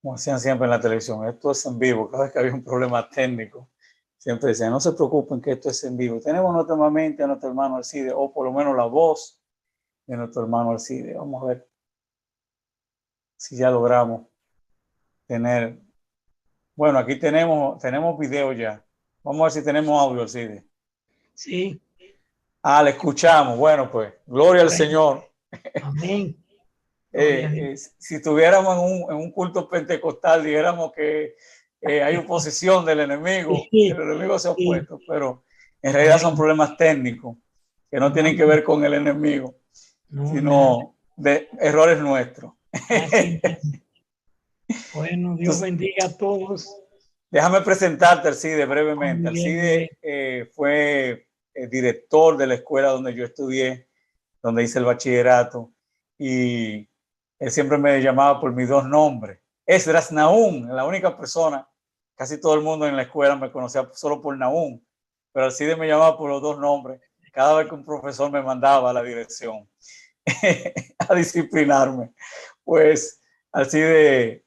como hacían siempre en la televisión, esto es en vivo. Cada vez que había un problema técnico, siempre decían, no se preocupen que esto es en vivo. Tenemos nuevamente a nuestro hermano Alcide, o por lo menos la voz de nuestro hermano Alcide. Vamos a ver si ya logramos tener. Bueno, aquí tenemos video ya. Vamos a ver si tenemos audio, Alcide. Sí. Le escuchamos. Bueno, pues, gloria al Señor. Amén. Gloria a Dios. Si estuviéramos en un culto pentecostal, dijéramos que hay oposición del enemigo, el Sí, enemigo se ha sí. opuesto, pero en realidad son Amén. problemas técnicos que no tienen que Amén. ver con el enemigo, No, nada. sino de errores nuestros. Así mismo. Bueno, Dios Entonces, bendiga a todos. déjame presentarte, Alcide, brevemente. Muy bien, muy bien. Alcide fue director de la escuela donde yo estudié, donde hice el bachillerato, y él siempre me llamaba por mis dos nombres. Esdras Nahum, la única persona, casi todo el mundo en la escuela me conocía solo por Nahum, pero Alcide me llamaba por los dos nombres cada vez que un profesor me mandaba a la dirección a disciplinarme. Pues Alcide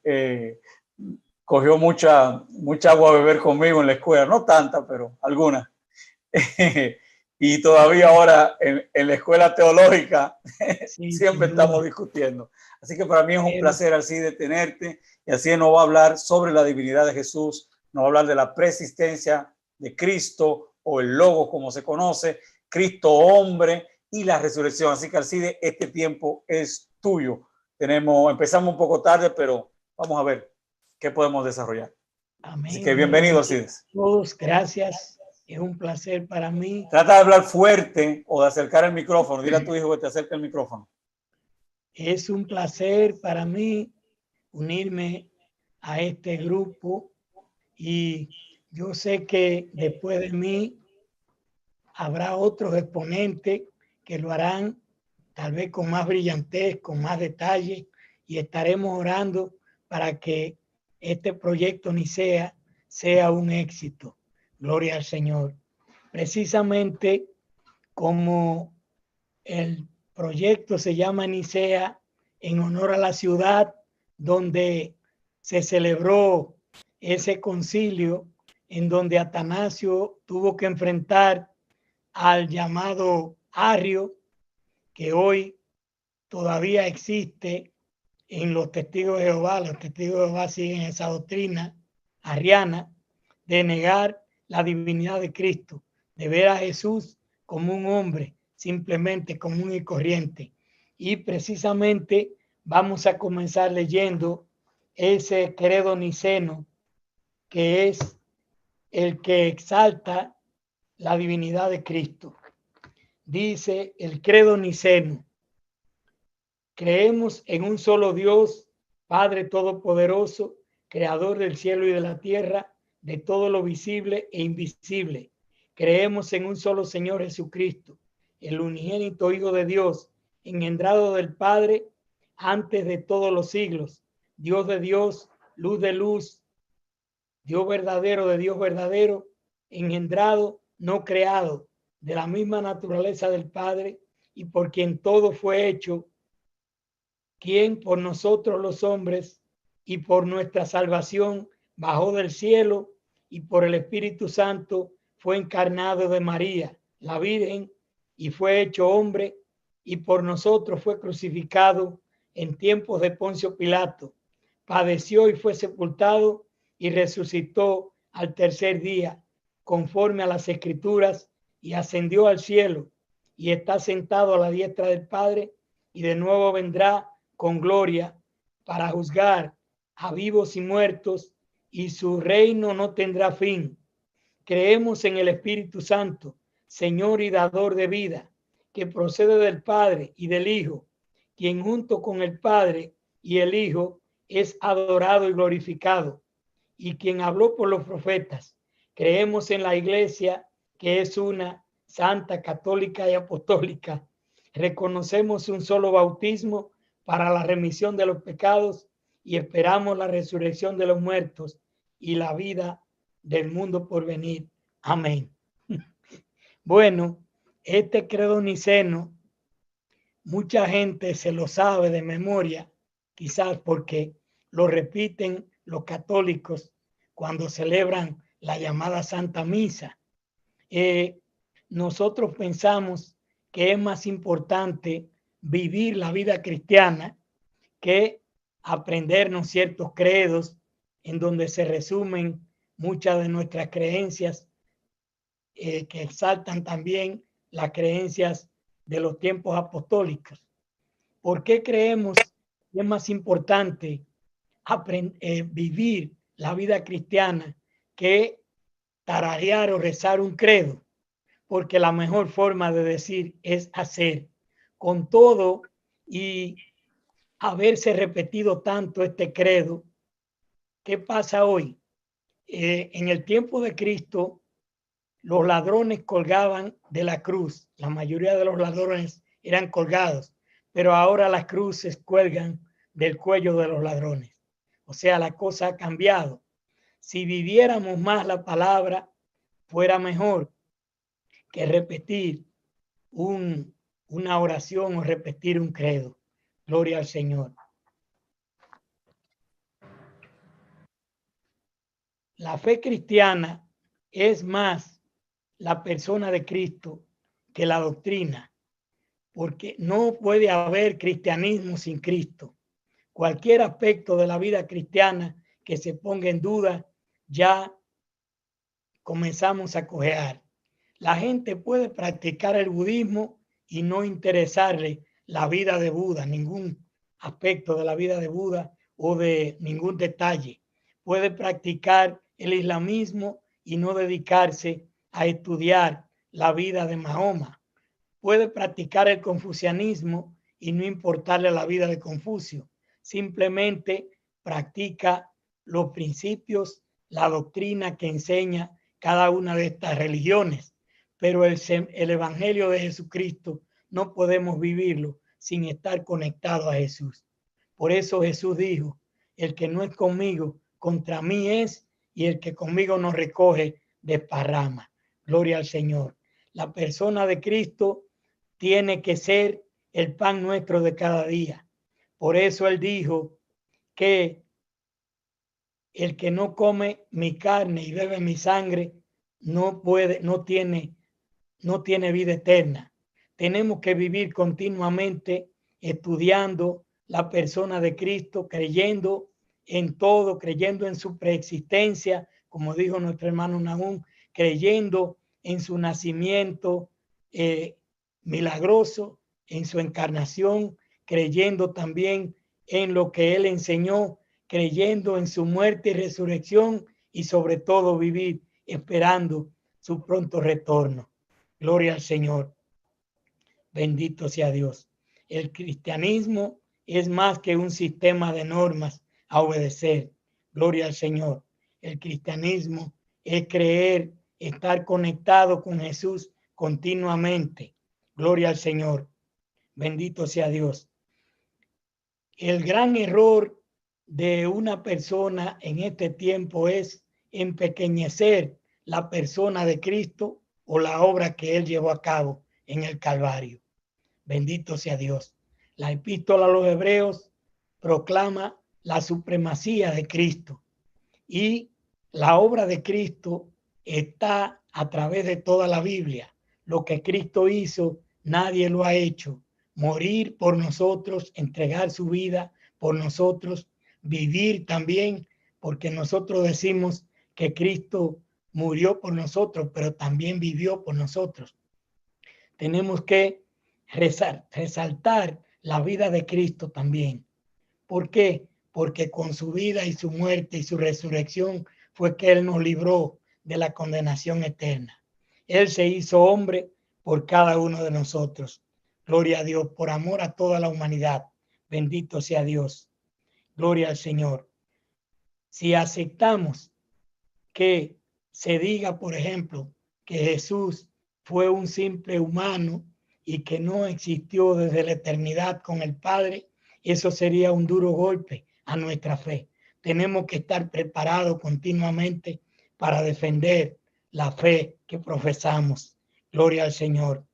cogió mucha agua a beber conmigo en la escuela, no tanta, pero alguna. Y todavía ahora en la escuela teológica Sí, siempre sin duda. estamos discutiendo. Así que para mí es un Pero placer así de tenerte, y así nos va a hablar sobre la divinidad de Jesús, nos va a hablar de la preexistencia de Cristo, o el Logos como se conoce, Cristo hombre y la resurrección. Así que Alcide, este tiempo es tuyo. Empezamos un poco tarde, pero vamos a ver qué podemos desarrollar. Así que amén. Dios los bienvenido, bendiga Alcides. a todos. Gracias. Es un placer para mí. Trata de hablar fuerte o de acercar el micrófono. Dile a tu hijo que te acerque el micrófono. Es un placer para mí unirme a este grupo y yo sé que después de mí habrá otros exponentes que lo harán tal vez con más brillantez, con más detalle, y estaremos orando para que este proyecto Nicea sea un éxito. Gloria al Señor. Precisamente como el proyecto se llama Nicea en honor a la ciudad donde se celebró ese concilio, en donde Atanasio tuvo que enfrentar al llamado Arrio, que hoy todavía existe en los testigos de Jehová. Los testigos de Jehová siguen esa doctrina arriana de negar la divinidad de Cristo, de ver a Jesús como un hombre simplemente común y corriente. Y precisamente vamos a comenzar leyendo ese credo niceno, que es el que exalta la divinidad de Cristo. Dice el credo niceno: creemos en un solo Dios, Padre Todopoderoso, Creador del cielo y de la tierra, de todo lo visible e invisible. Creemos en un solo Señor Jesucristo, el unigénito Hijo de Dios, engendrado del Padre antes de todos los siglos, Dios de Dios, luz de luz, Dios verdadero de Dios verdadero, engendrado, no creado, de la misma naturaleza del Padre, y por quien todo fue hecho, quien por nosotros los hombres y por nuestra salvación bajó del cielo y por el Espíritu Santo fue encarnado de María, la Virgen, y fue hecho hombre, y por nosotros fue crucificado en tiempos de Poncio Pilato. Padeció y fue sepultado y resucitó al tercer día, conforme a las Escrituras, y ascendió al cielo y está sentado a la diestra del Padre, y de nuevo vendrá con gloria para juzgar a vivos y muertos, y su reino no tendrá fin. Creemos en el Espíritu Santo, Señor y dador de vida, que procede del Padre y del Hijo, quien junto con el Padre y el Hijo es adorado y glorificado, y quien habló por los profetas. Creemos en la Iglesia, que es una, santa, católica y apostólica. Reconocemos un solo bautismo para la remisión de los pecados y esperamos la resurrección de los muertos y la vida del mundo por venir. Amén. Bueno, este credo niceno, mucha gente se lo sabe de memoria, quizás porque lo repiten los católicos cuando celebran la llamada Santa Misa. Nosotros pensamos que es más importante vivir la vida cristiana que aprendernos ciertos credos en donde se resumen muchas de nuestras creencias, que exaltan también las creencias de los tiempos apostólicos. ¿Por qué creemos que es más importante vivir la vida cristiana que tararear o rezar un credo? Porque la mejor forma de decir es hacer. Con todo y haberse repetido tanto este credo, ¿qué pasa hoy? En el tiempo de Cristo, los ladrones colgaban de la cruz. La mayoría de los ladrones eran colgados, pero ahora las cruces cuelgan del cuello de los ladrones. O sea, la cosa ha cambiado. Si viviéramos más la palabra, fuera mejor que repetir una oración o repetir un credo. Gloria al Señor. La fe cristiana es más la persona de Cristo que la doctrina, porque no puede haber cristianismo sin Cristo. Cualquier aspecto de la vida cristiana que se ponga en duda, ya comenzamos a cojear. La gente puede practicar el budismo y no interesarle la vida de Buda, ningún aspecto de la vida de Buda o de ningún detalle. Puede practicar el islamismo y no dedicarse a estudiar la vida de Mahoma. Puede practicar el confucianismo y no importarle la vida de Confucio. Simplemente practica los principios, la doctrina que enseña cada una de estas religiones. Pero el Evangelio de Jesucristo no podemos vivirlo sin estar conectado a Jesús. Por eso Jesús dijo, el que no es conmigo, contra mí es, y el que conmigo no recoge, desparrama. Gloria al Señor. La persona de Cristo tiene que ser el pan nuestro de cada día. Por eso Él dijo que el que no come mi carne y bebe mi sangre no tiene vida eterna. Tenemos que vivir continuamente estudiando la persona de Cristo, creyendo en todo, creyendo en su preexistencia, como dijo nuestro hermano Nahum, creyendo en su nacimiento milagroso, en su encarnación, creyendo también en lo que Él enseñó, creyendo en su muerte y resurrección y sobre todo vivir esperando su pronto retorno. Gloria al Señor. Bendito sea Dios. El cristianismo es más que un sistema de normas a obedecer. Gloria al Señor. El cristianismo es creer, estar conectado con Jesús continuamente. Gloria al Señor. Bendito sea Dios. El gran error de una persona en este tiempo es empequeñecer la persona de Cristo o la obra que Él llevó a cabo en el Calvario. Bendito sea Dios. La epístola a los Hebreos proclama la supremacía de Cristo y la obra de Cristo está a través de toda la Biblia. Lo que Cristo hizo, nadie lo ha hecho. Morir por nosotros, entregar su vida por nosotros, vivir también, porque nosotros decimos que Cristo murió por nosotros, pero también vivió por nosotros. Tenemos que resaltar la vida de Cristo también. ¿Por qué? Porque con su vida y su muerte y su resurrección fue que Él nos libró de la condenación eterna. Él se hizo hombre por cada uno de nosotros. Gloria a Dios, por amor a toda la humanidad. Bendito sea Dios. Gloria al Señor. Si aceptamos que se diga, por ejemplo, que Jesús fue un simple humano y que no existió desde la eternidad con el Padre, eso sería un duro golpe a nuestra fe. Tenemos que estar preparados continuamente para defender la fe que profesamos. Gloria al Señor.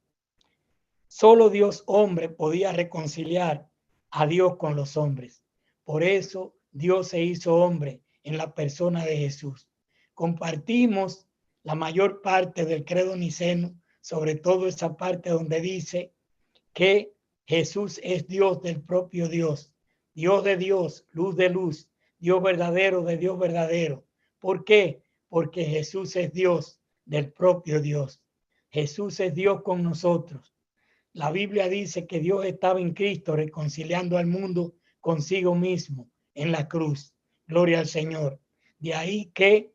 Solo Dios hombre podía reconciliar a Dios con los hombres. Por eso Dios se hizo hombre en la persona de Jesús. Compartimos la mayor parte del credo niceno, sobre todo esa parte donde dice que Jesús es Dios del propio Dios, Dios de Dios, luz de luz, Dios verdadero de Dios verdadero. ¿Por qué? Porque Jesús es Dios del propio Dios. Jesús es Dios con nosotros. La Biblia dice que Dios estaba en Cristo reconciliando al mundo consigo mismo en la cruz. Gloria al Señor. De ahí que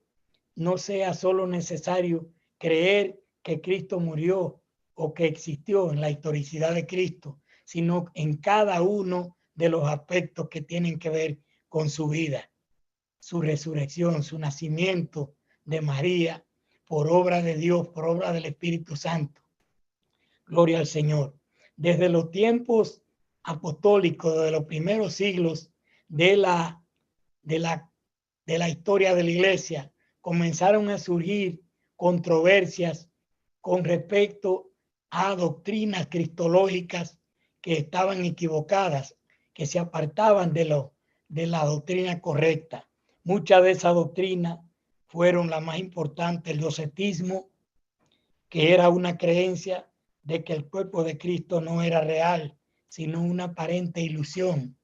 no sea solo necesario creer que Cristo murió o que existió en la historicidad de Cristo, sino en cada uno de los aspectos que tienen que ver con su vida, su resurrección, su nacimiento de María, por obra de Dios, por obra del Espíritu Santo. Gloria al Señor. Desde los tiempos apostólicos, de los primeros siglos de la historia de la iglesia, comenzaron a surgir controversias con respecto a doctrinas cristológicas que estaban equivocadas, que se apartaban de la doctrina correcta. Muchas de esas doctrinas fueron las más importantes, el docetismo, que era una creencia de que el cuerpo de Cristo no era real, sino una aparente ilusión.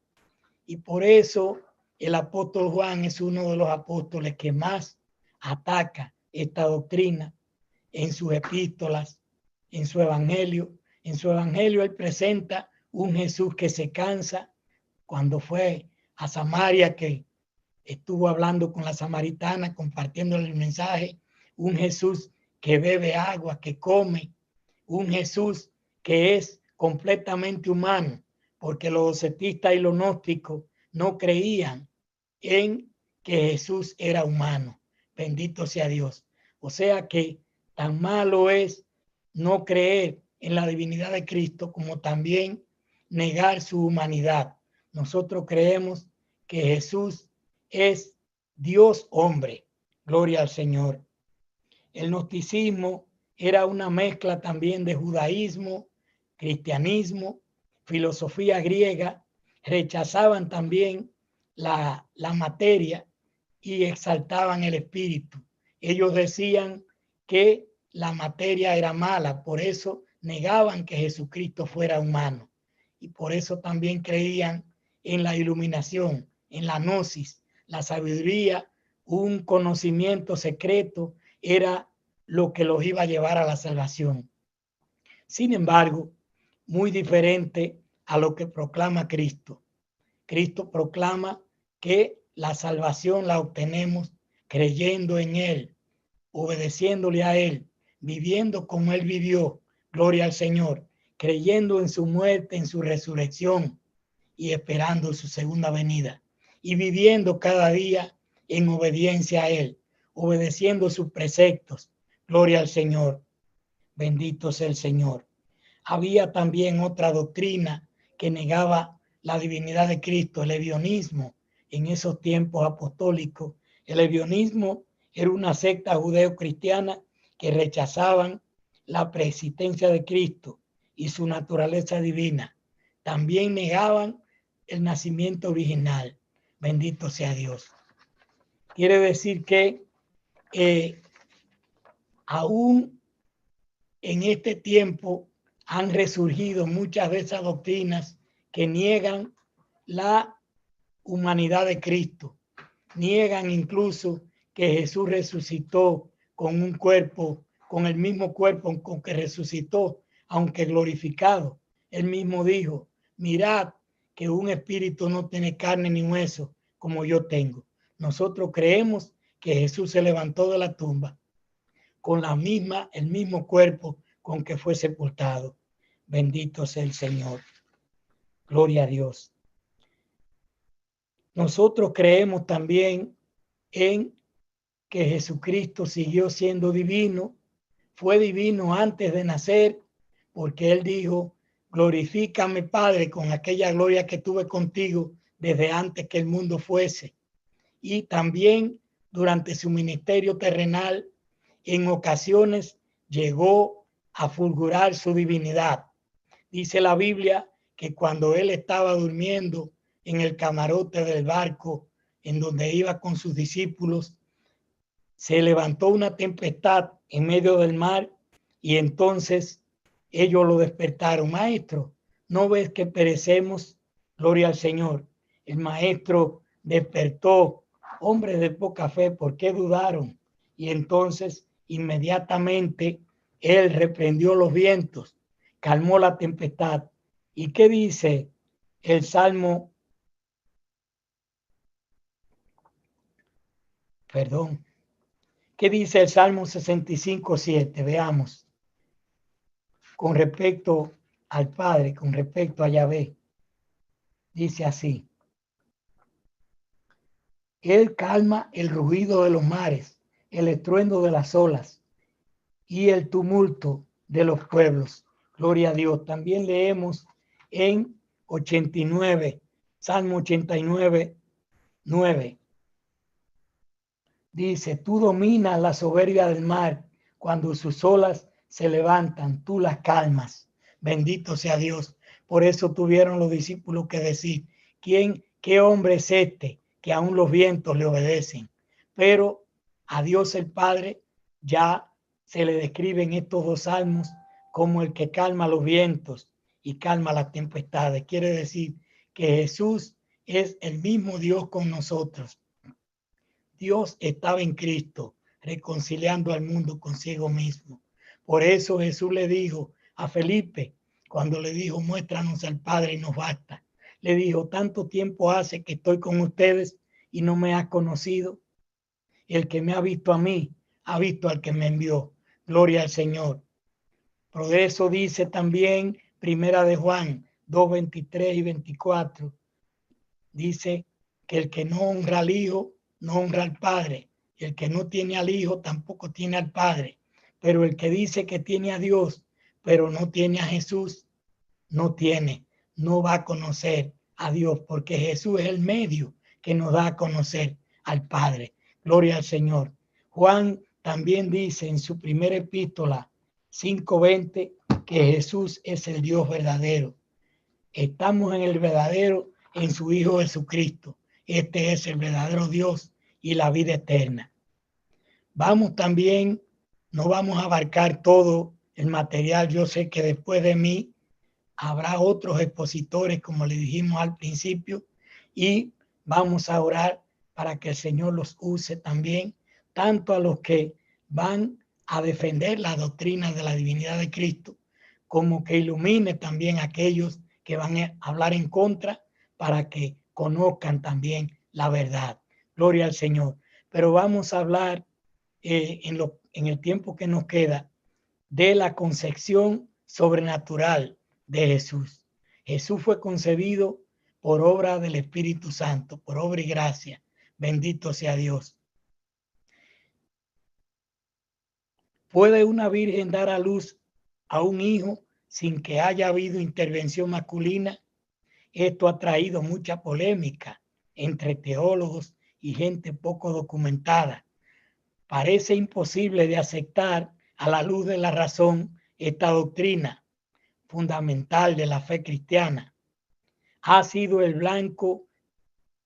Y por eso el apóstol Juan es uno de los apóstoles que más ataca esta doctrina en sus epístolas, en su evangelio. En su evangelio él presenta un Jesús que se cansa. Cuando fue a Samaria, que estuvo hablando con la samaritana, compartiéndole el mensaje, un Jesús que bebe agua, que come, un Jesús que es completamente humano, porque los docetistas y los gnósticos no creían en que Jesús era humano. Bendito sea Dios. O sea que tan malo es no creer en la divinidad de Cristo como también negar su humanidad. Nosotros creemos que Jesús es Dios hombre. Gloria al Señor. El gnosticismo era una mezcla también de judaísmo, cristianismo, filosofía griega. Rechazaban también la materia y exaltaban el espíritu. Ellos decían que la materia era mala, por eso negaban que Jesucristo fuera humano. Y por eso también creían en la iluminación, en la gnosis, la sabiduría, un conocimiento secreto, era lo que los iba a llevar a la salvación. Sin embargo, muy diferente a lo que proclama Cristo. Cristo proclama que la salvación la obtenemos creyendo en Él, obedeciéndole a Él, viviendo como Él vivió, gloria al Señor, creyendo en su muerte, en su resurrección y esperando su segunda venida, y viviendo cada día en obediencia a Él, obedeciendo sus preceptos, gloria al Señor, bendito sea el Señor. Había también otra doctrina que negaba la divinidad de Cristo, el ebionismo. En esos tiempos apostólicos, el ebionismo era una secta judeo-cristiana que rechazaban la preexistencia de Cristo y su naturaleza divina. También negaban el nacimiento original. Bendito sea Dios. Quiere decir que aún en este tiempo han resurgido muchas de esas doctrinas que niegan la humanidad de Cristo. Niegan incluso que Jesús resucitó con un cuerpo, con el mismo cuerpo con que resucitó, aunque glorificado. Él mismo dijo, mirad que un espíritu no tiene carne ni hueso como yo tengo. Nosotros creemos que Jesús se levantó de la tumba con el mismo cuerpo con que fue sepultado. Bendito sea el Señor. Gloria a Dios. Nosotros creemos también en que Jesucristo siguió siendo divino, fue divino antes de nacer, porque Él dijo, glorifícame, Padre, con aquella gloria que tuve contigo desde antes que el mundo fuese. Y también durante su ministerio terrenal, en ocasiones llegó a fulgurar su divinidad. Dice la Biblia que cuando Él estaba durmiendo en el camarote del barco en donde iba con sus discípulos, se levantó una tempestad en medio del mar y entonces ellos lo despertaron. Maestro, ¿no ves que perecemos? Gloria al Señor. El maestro despertó. Hombres de poca fe, ¿por qué dudaron? Y entonces inmediatamente él reprendió los vientos, calmó la tempestad. ¿Y qué dice el Salmo? Perdón. ¿Qué dice el Salmo 65:7? Veamos. Con respecto al Padre, con respecto a Yahvé. Dice así. Él calma el rugido de los mares, el estruendo de las olas y el tumulto de los pueblos. Gloria a Dios. También leemos en 89, Salmo 89, 9. Dice, tú dominas la soberbia del mar, cuando sus olas se levantan, tú las calmas. Bendito sea Dios. Por eso tuvieron los discípulos que decir, qué hombre es este que aún los vientos le obedecen? Pero a Dios el Padre ya se le describe en estos dos salmos como el que calma los vientos y calma las tempestades. Quiere decir que Jesús es el mismo Dios con nosotros. Dios estaba en Cristo, reconciliando al mundo consigo mismo. Por eso Jesús le dijo a Felipe, cuando le dijo, muéstranos al Padre y nos basta. Le dijo, tanto tiempo hace que estoy con ustedes y no me has conocido. El que me ha visto a mí, ha visto al que me envió. Gloria al Señor. Por eso dice también Primera de Juan 2:23 y 24. Dice que el que no honra al Hijo, no honra al Padre. Y el que no tiene al Hijo, tampoco tiene al Padre. Pero el que dice que tiene a Dios, pero no tiene a Jesús, no va a conocer a Dios, porque Jesús es el medio que nos da a conocer al Padre. Gloria al Señor. Juan también dice en su primera epístola 5:20 que Jesús es el Dios verdadero. Estamos en el verdadero, en su Hijo Jesucristo. Este es el verdadero Dios y la vida eterna. Vamos también, no vamos a abarcar todo el material. Yo sé que después de mí habrá otros expositores, como le dijimos al principio, y vamos a orar para que el Señor los use también, tanto a los que van a defender la doctrina de la divinidad de Cristo, como que ilumine también a aquellos que van a hablar en contra para que conozcan también la verdad. Gloria al Señor. Pero vamos a hablar en el tiempo que nos queda de la concepción sobrenatural de Jesús. Jesús fue concebido por obra del Espíritu Santo, por obra y gracia. Bendito sea Dios. ¿Puede una virgen dar a luz a un hijo sin que haya habido intervención masculina? Esto ha traído mucha polémica entre teólogos y gente poco documentada. Parece imposible de aceptar a la luz de la razón esta doctrina fundamental de la fe cristiana. Ha sido el blanco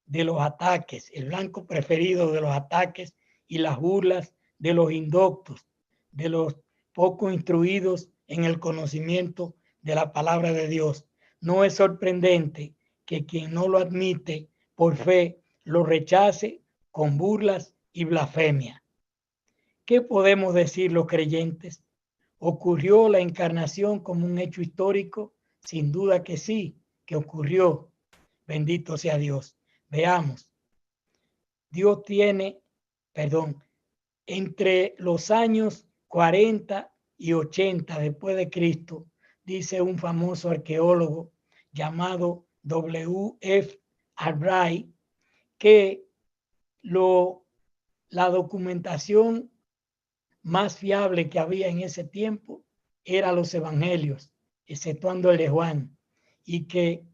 de los ataques, el blanco preferido de los ataques y las burlas de los indoctos, de los poco instruidos en el conocimiento de la palabra de Dios. No es sorprendente que quien no lo admite por fe lo rechace con burlas y blasfemia. ¿Qué podemos decir los creyentes? ¿Ocurrió la encarnación como un hecho histórico? Sin duda que sí, que ocurrió. Bendito sea Dios. Veamos. Dios tiene, entre los años 40 y 80 después de Cristo, dice un famoso arqueólogo llamado W.F. Albright, que la documentación más fiable que había en ese tiempo eran los evangelios, exceptuando el de Juan, y que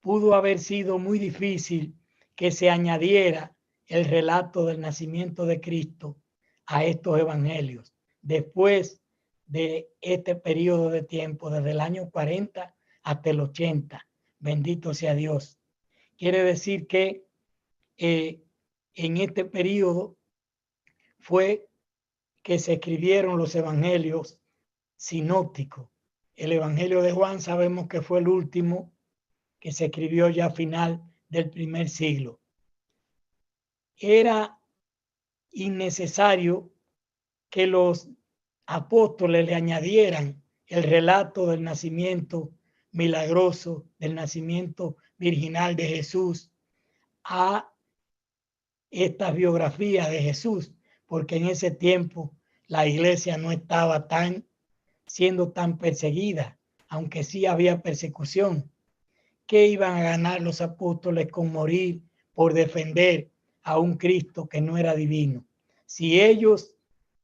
pudo haber sido muy difícil que se añadiera el relato del nacimiento de Cristo a estos evangelios. Después de este periodo de tiempo, desde el año 40 hasta el 80, bendito sea Dios. Quiere decir que en este periodo fue que se escribieron los evangelios sinópticos. El evangelio de Juan sabemos que fue el último que se escribió ya a final del primer siglo. Era innecesario que los apóstoles le añadieran el relato del nacimiento milagroso, del nacimiento virginal de Jesús a esta biografía de Jesús, porque en ese tiempo la iglesia no estaba siendo tan perseguida, aunque sí había persecución. ¿Qué iban a ganar los apóstoles con morir por defender a un Cristo que no era divino? Si ellos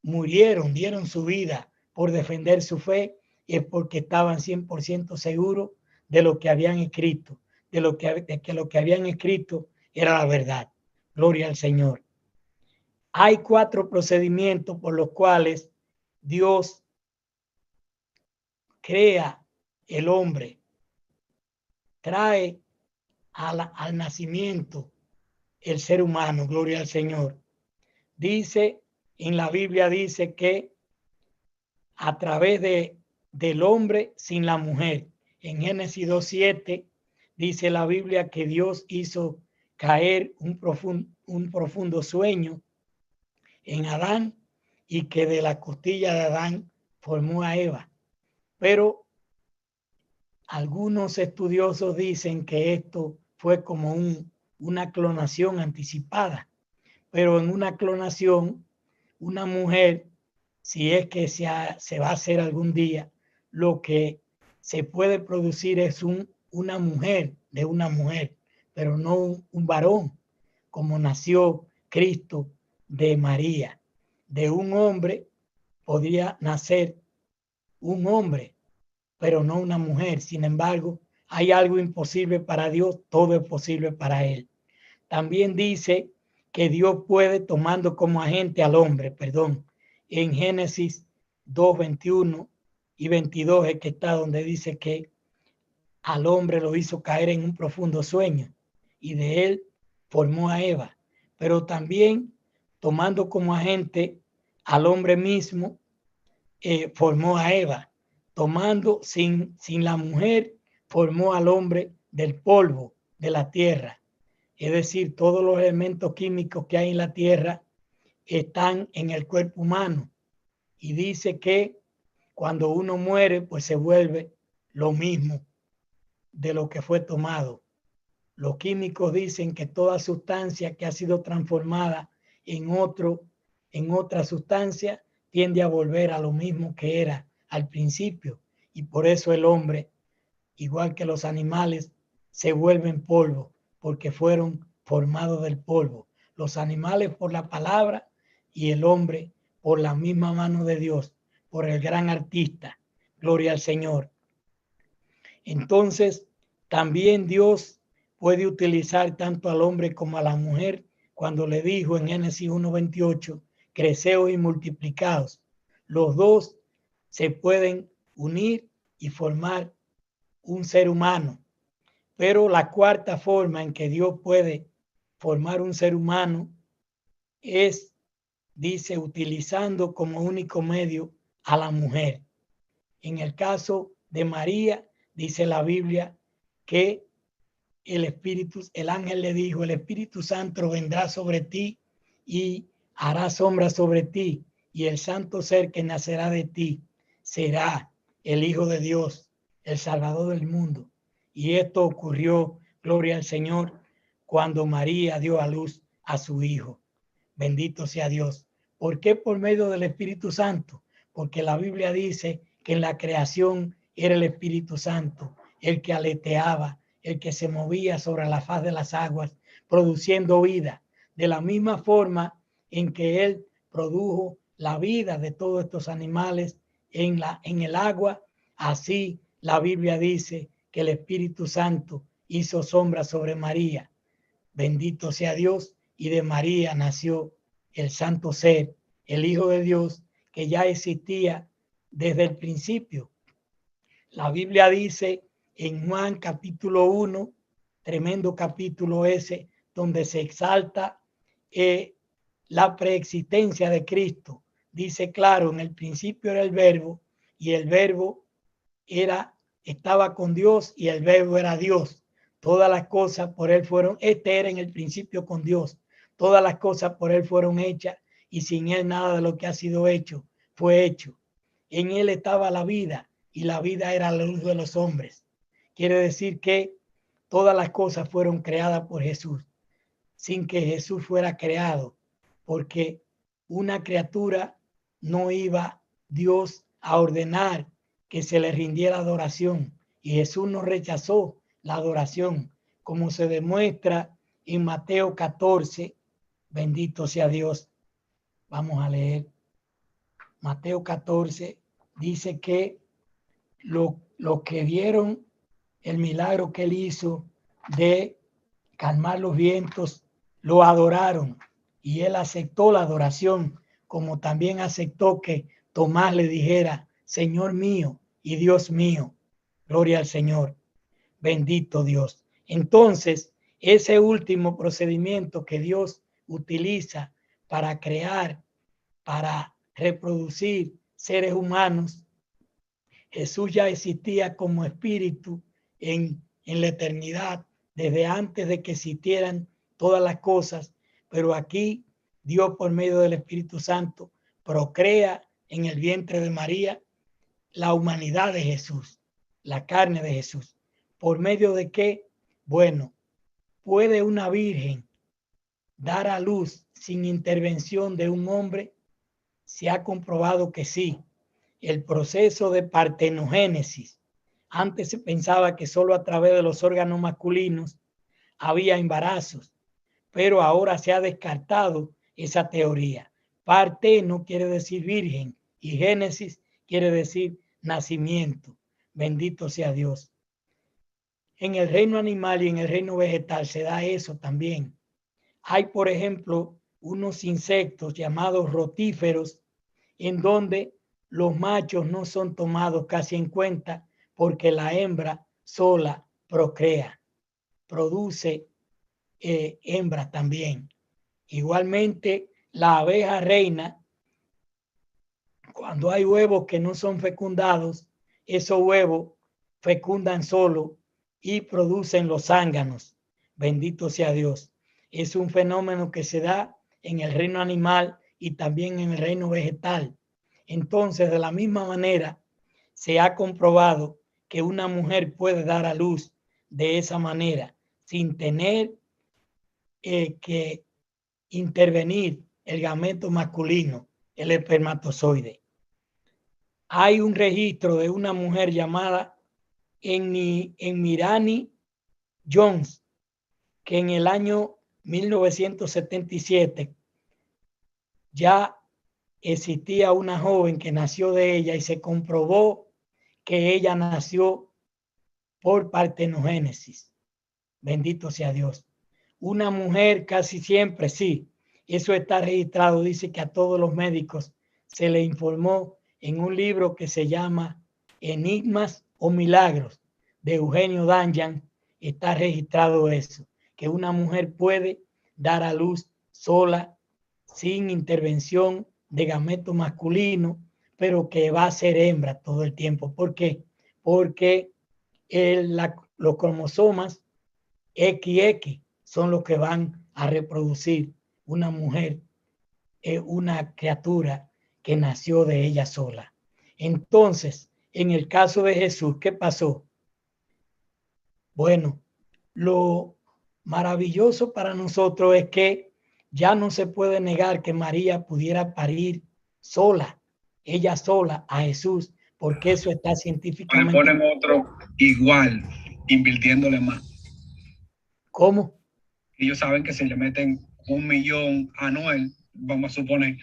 murieron, dieron su vida por defender su fe, es porque estaban 100% seguros de lo que habían escrito, de que lo que habían escrito era la verdad. Gloria al Señor. Hay 4 procedimientos por los cuales Dios crea el hombre, trae al nacimiento el ser humano, gloria al Señor. Dice, en la Biblia dice que a través del hombre sin la mujer. En Génesis 2:7 dice la Biblia que Dios hizo caer un profundo sueño en Adán y que de la costilla de Adán formó a Eva. Pero algunos estudiosos dicen que esto fue como una clonación anticipada, pero en una clonación, una mujer, si es que se va a hacer algún día, lo que se puede producir es una mujer de una mujer, pero no un varón, como nació Cristo de María. De un hombre podría nacer un hombre, pero no una mujer. Sin embargo, hay algo imposible para Dios, todo es posible para Él. También dice que Dios puede, tomando como agente al hombre, en Génesis 2:21 y 22 es que está donde dice que al hombre lo hizo caer en un profundo sueño y de él formó a Eva. Pero también tomando como agente al hombre mismo, formó a Eva. Tomando sin la mujer, formó al hombre del polvo de la tierra. Es decir, todos los elementos químicos que hay en la tierra están en el cuerpo humano. Y dice que cuando uno muere, pues se vuelve lo mismo de lo que fue tomado. Los químicos dicen que toda sustancia que ha sido transformada en otra sustancia tiende a volver a lo mismo que era al principio. Y por eso el hombre, igual que los animales, se vuelven polvo, porque fueron formados del polvo. Los animales por la palabra y el hombre por la misma mano de Dios, por el gran artista. Gloria al Señor. Entonces, también Dios puede utilizar tanto al hombre como a la mujer cuando le dijo en Génesis 1:28, creceos y multiplicaos. Los dos se pueden unir y formar un ser humano. Pero la cuarta forma en que Dios puede formar un ser humano es, dice, utilizando como único medio a la mujer. En el caso de María, dice la Biblia que el ángel le dijo, el Espíritu Santo vendrá sobre ti y hará sombra sobre ti, y el santo ser que nacerá de ti será el Hijo de Dios, el Salvador del mundo. Y esto ocurrió, gloria al Señor, cuando María dio a luz a su Hijo. Bendito sea Dios. ¿Por qué? Por medio del Espíritu Santo. Porque la Biblia dice que en la creación era el Espíritu Santo el que aleteaba, el que se movía sobre la faz de las aguas, produciendo vida. De la misma forma en que Él produjo la vida de todos estos animales en el agua, así la Biblia dice que el Espíritu Santo hizo sombra sobre María. Bendito sea Dios, y de María nació el santo ser, el Hijo de Dios, que ya existía desde el principio. La Biblia dice en Juan capítulo 1, tremendo capítulo ese, donde se exalta la preexistencia de Cristo. Dice claro, en el principio era el verbo y el verbo estaba con Dios y el verbo era Dios. Todas las cosas por él fueron, era en el principio con Dios. Todas las cosas por él fueron hechas y sin él nada de lo que ha sido hecho fue hecho. En él estaba la vida y la vida era la luz de los hombres. Quiere decir que todas las cosas fueron creadas por Jesús, sin que Jesús fuera creado, porque una criatura no iba Dios a ordenar que se le rindiera adoración, y Jesús no rechazó la adoración, como se demuestra en Mateo 14. Bendito sea Dios. Vamos a leer. Mateo 14 dice que lo que vieron el milagro que él hizo de calmar los vientos, lo adoraron y él aceptó la adoración, como también aceptó que Tomás le dijera, Señor mío y Dios mío. Gloria al Señor. Bendito Dios. Entonces, ese último procedimiento que Dios utiliza para crear, para reproducir seres humanos, Jesús ya existía como espíritu en la eternidad, desde antes de que existieran todas las cosas, pero aquí Dios por medio del Espíritu Santo procrea en el vientre de María la humanidad de Jesús, la carne de Jesús. ¿Por medio de qué? Bueno, ¿puede una virgen dar a luz sin intervención de un hombre? Se ha comprobado que sí. El proceso de partenogénesis. Antes se pensaba que solo a través de los órganos masculinos había embarazos, pero ahora se ha descartado esa teoría. Parteno quiere decir virgen y génesis quiere decir nacimiento. Bendito sea Dios. En el reino animal y en el reino vegetal se da eso también. Hay, por ejemplo, unos insectos llamados rotíferos en donde los machos no son tomados casi en cuenta porque la hembra sola procrea, produce hembras también. Igualmente, la abeja reina, cuando hay huevos que no son fecundados, esos huevos fecundan solo y producen los zánganos. Bendito sea Dios. Es un fenómeno que se da en el reino animal y también en el reino vegetal. Entonces, de la misma manera, se ha comprobado que una mujer puede dar a luz de esa manera, sin tener que intervenir el gameto masculino, el espermatozoide. Hay un registro de una mujer llamada Mirani Jones, que en el año 1977 ya existía una joven que nació de ella y se comprobó que ella nació por partenogénesis. Bendito sea Dios. Una mujer casi siempre, sí, eso está registrado, dice que a todos los médicos se le informó en un libro que se llama Enigmas o Milagros de Eugenio Danjan, está registrado eso, que una mujer puede dar a luz sola, sin intervención de gameto masculino, pero que va a ser hembra todo el tiempo. ¿Por qué? Porque los cromosomas XX son los que van a reproducir una mujer, una criatura que nació de ella sola. Entonces, en el caso de Jesús, ¿qué pasó? Bueno, lo maravilloso para nosotros es que ya no se puede negar que María pudiera parir sola, ella sola, a Jesús, porque eso está científicamente. Le ponen otro igual, invirtiéndole más. ¿Cómo? Ellos saben que si le meten 1 millón anual, vamos a suponer,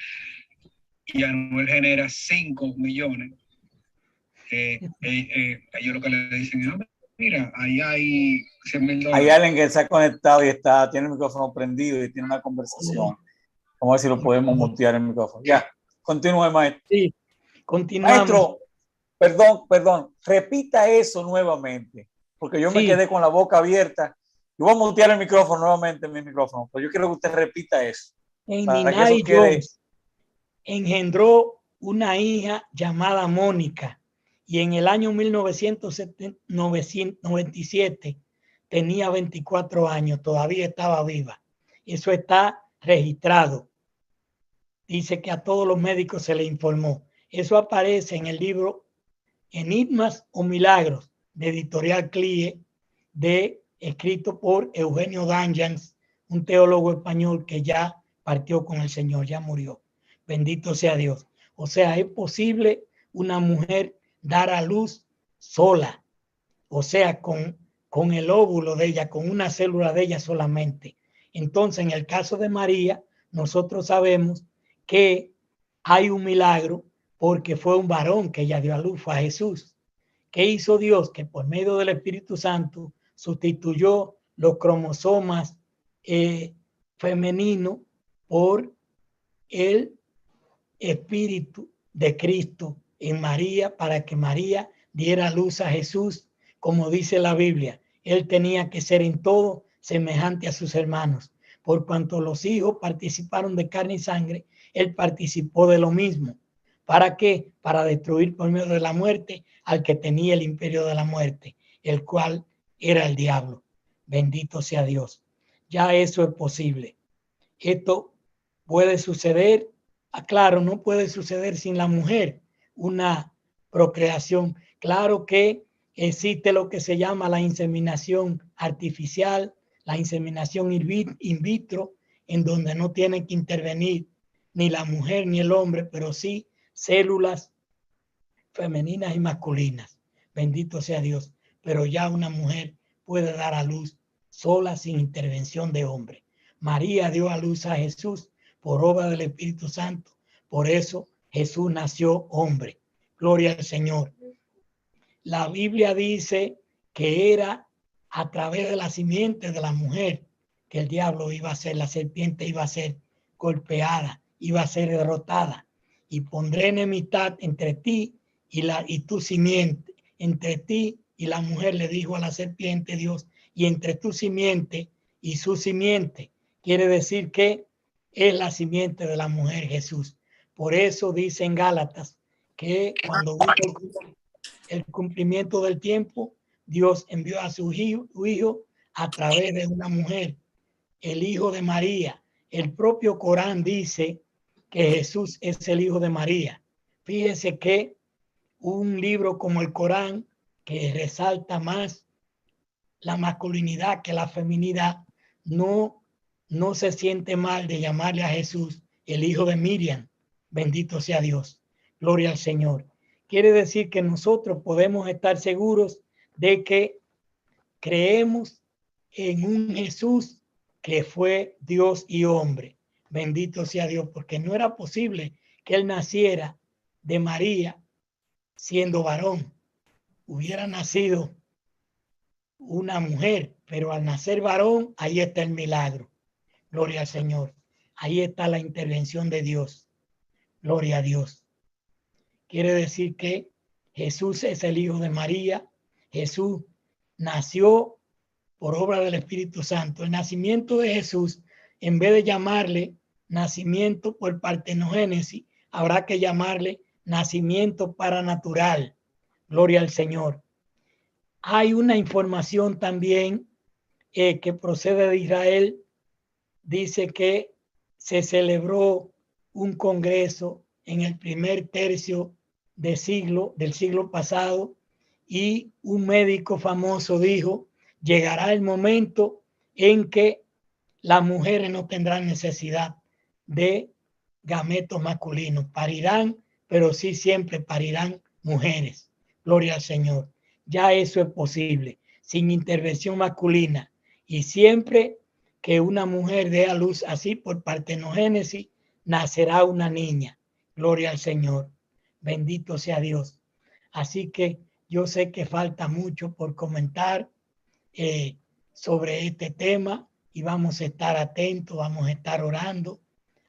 y anual genera 5 millones, ellos lo que le dicen es, mira, ahí hay $100,000. Hay alguien que se ha conectado y tiene el micrófono prendido y tiene una conversación. Vamos a ver si lo podemos mutear el micrófono. Ya, continúe, maestro. Sí, continuamos. Maestro, perdón, repita eso nuevamente, porque yo me quedé con la boca abierta Yo voy a mutear el micrófono nuevamente, mi micrófono, pero yo quiero que usted repita eso. En Para que Ninai eso quede. Jones engendró una hija llamada Mónica y en el año 1997 tenía 24 años, todavía estaba viva. Eso está registrado. Dice que a todos los médicos se le informó. Eso aparece en el libro Enigmas o Milagros de Editorial CLIE, escrito por Eugenio D'Angels, un teólogo español que ya partió con el Señor, ya murió. Bendito sea Dios. O sea, es posible una mujer dar a luz sola, o sea, con el óvulo de ella, con una célula de ella solamente. Entonces, en el caso de María, nosotros sabemos que hay un milagro porque fue un varón que ella dio a luz, fue a Jesús. ¿Qué hizo Dios? Que por medio del Espíritu Santo sustituyó los cromosomas femeninos por el Espíritu de Cristo en María para que María diera luz a Jesús, como dice la Biblia. Él tenía que ser en todo semejante a sus hermanos. Por cuanto los hijos participaron de carne y sangre, él participó de lo mismo. ¿Para qué? Para destruir por medio de la muerte al que tenía el imperio de la muerte, el cual era el diablo. Bendito sea Dios. Ya eso es posible. Esto puede suceder. Claro, no puede suceder sin la mujer una procreación. Claro que existe lo que se llama la inseminación artificial, la inseminación in vitro, en donde no tiene que intervenir ni la mujer ni el hombre, pero sí células femeninas y masculinas. Bendito sea Dios. Pero ya una mujer puede dar a luz sola sin intervención de hombre. María dio a luz a Jesús por obra del Espíritu Santo. Por eso Jesús nació hombre. Gloria al Señor. La Biblia dice que era a través de la simiente de la mujer que el diablo iba a ser, la serpiente iba a ser golpeada, iba a ser derrotada. Y pondré enemistad entre ti y tu simiente, entre ti y la mujer, le dijo a la serpiente Dios, y entre tu simiente y su simiente. Quiere decir que es la simiente de la mujer Jesús. Por eso dice en Gálatas que cuando el cumplimiento del tiempo, Dios envió a su hijo a través de una mujer, el hijo de María. El propio Corán dice que Jesús es el hijo de María. Fíjese que un libro como el Corán, que resalta más la masculinidad que la feminidad, no se siente mal de llamarle a Jesús el hijo de Miriam. Bendito sea Dios. Gloria al Señor. Quiere decir que nosotros podemos estar seguros de que creemos en un Jesús que fue Dios y hombre. Bendito sea Dios, porque no era posible que él naciera de María siendo varón. Hubiera nacido una mujer, pero al nacer varón, ahí está el milagro. Gloria al Señor. Ahí está la intervención de Dios. Gloria a Dios. Quiere decir que Jesús es el hijo de María. Jesús nació por obra del Espíritu Santo. El nacimiento de Jesús, en vez de llamarle nacimiento por partenogénesis, habrá que llamarle nacimiento paranatural. Gloria al Señor. Hay una información también que procede de Israel. Dice que se celebró un congreso en el primer tercio del siglo pasado, y un médico famoso dijo: llegará el momento en que las mujeres no tendrán necesidad de gametos masculinos, parirán, pero sí siempre parirán mujeres. Gloria al Señor. Ya eso es posible, sin intervención masculina, y siempre que una mujer dé a luz así por partenogénesis, nacerá una niña. Gloria al Señor. Bendito sea Dios. Así que yo sé que falta mucho por comentar sobre este tema, y vamos a estar atentos, vamos a estar orando,